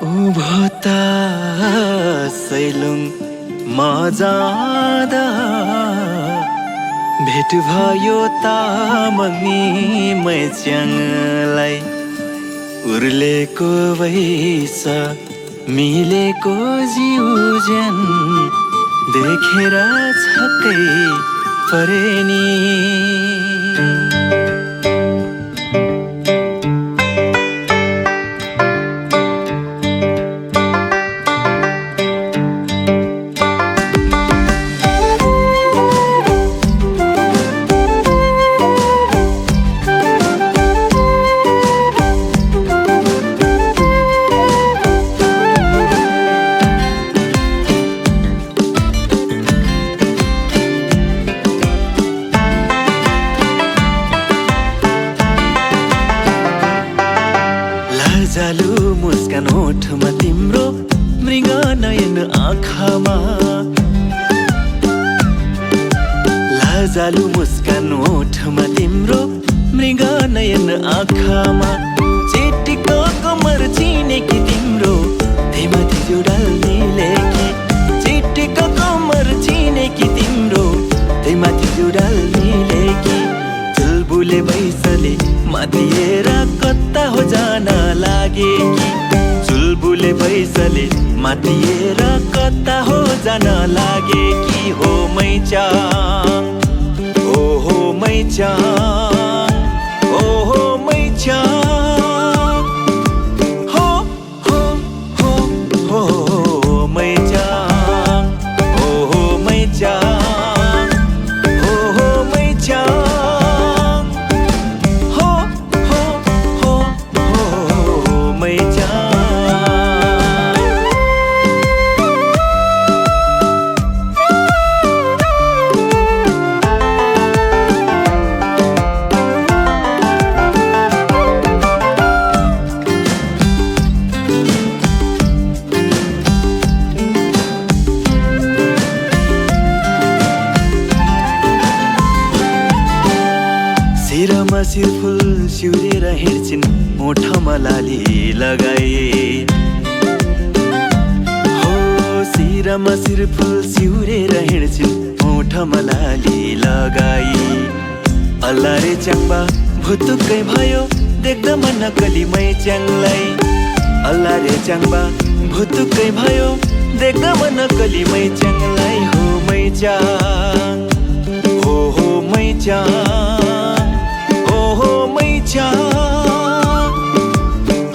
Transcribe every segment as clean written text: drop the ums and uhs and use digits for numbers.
उभोता सैलुङ म जाँदा भेट भयो तामाङनी मैच्याङलाई। उर्लेको वैस मिलेको जिउजन देखेर छक्कै परे नि। लजालु मुस्कान ओठमा तिम्रो मृग नयन आँखामा। लजालु मुस्कान ओठमा तिम्रो मृग नयन आँखामा। चेटीको कमर चिनेकी तिम्रो धेमाथि जुडाल मिलेकी। चेटीको कमर चिनेकी तिम्रो धेमाथि जुडाल मिलेकी। चुलबुले बैसले माथिएर कता हो जान लागेकी। चुलबुले बैसले माथिएर कता हो जान लागेकी। हो मैच्याङ ओ हो मैच्याङ ओ हो मैच्याङ हो हो हो हो मैच्याङ ओ हो मैच्याङ ओ हो मैच्याङ शिरमा शिरफुल सिउरेर हिँड्छिन् ओठमा लाली लगाए। हो शिरमा शिरफुल सिउरेर हिँड्छिन् ओठमा लाली लगाई। अल्ला रे च्याङ्बा भुतुक्कै भयो देख्दा मन नक्कली मैच्याङलाई। अल्ला रे च्याङ्बा भुतुक्कै भयो देख्दा मन नक्कली मैच्याङलाई। हो मैच्याङ हो हो मैच्याङ हो मैच्याङ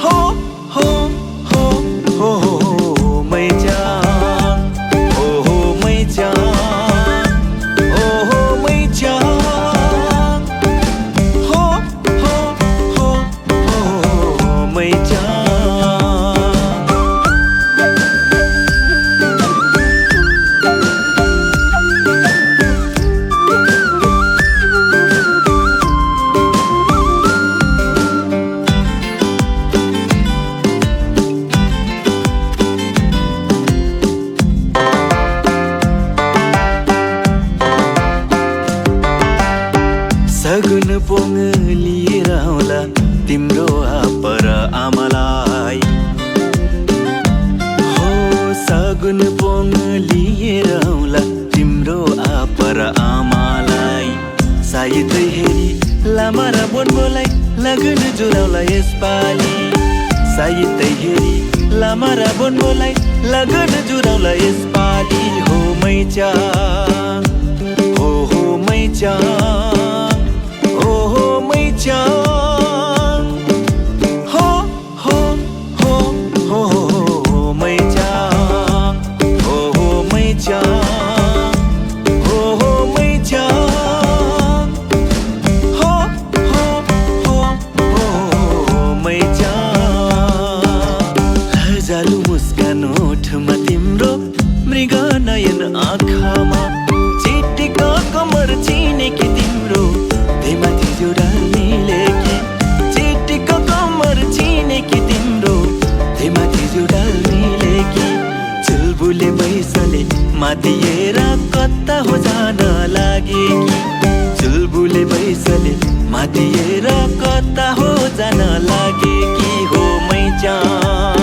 हो हो हो हो हो मैच्याङ हो हो मैच्याङ हो हो मैच्याङ हो हो हो हो मैच्याङ। सगुन पोङ लिएर आउला तिम्रो आपर आमालाई। हो सगुन पोङ लिएर आउला तिम्रो आपर आमालाई। सायदै हेरी लामा र बोन्बोलाई लगन जुराउला यसपालि। सायदै हेरी लामा र बोन्बोलाई लगन जुराउला यसपालि। हो मैच्याङ हो हो मैच्याङ ओ हो मैच्याङ हो हो हो हो हो मैच्याङ ओ हो मैच्याङ ओ हो मैच्याङ हो हो हो हो मैच्याङ। लजालु मुस्कान ओठमा तिम्रो मृग नयन आँखामा। चेटीको कमर चिनेकी तिम्रो धेमाथि जुडाल मिलेकी। चेटीको कमर चिनेकी तिम्रो धेमाथि जुडाल मिलेकी। चुलबुले बैसले माथिएर कता हो जान लागेकी। चुलबुले बैसले माथिएर कता हो जान लागेकी। हो मैच्याङ।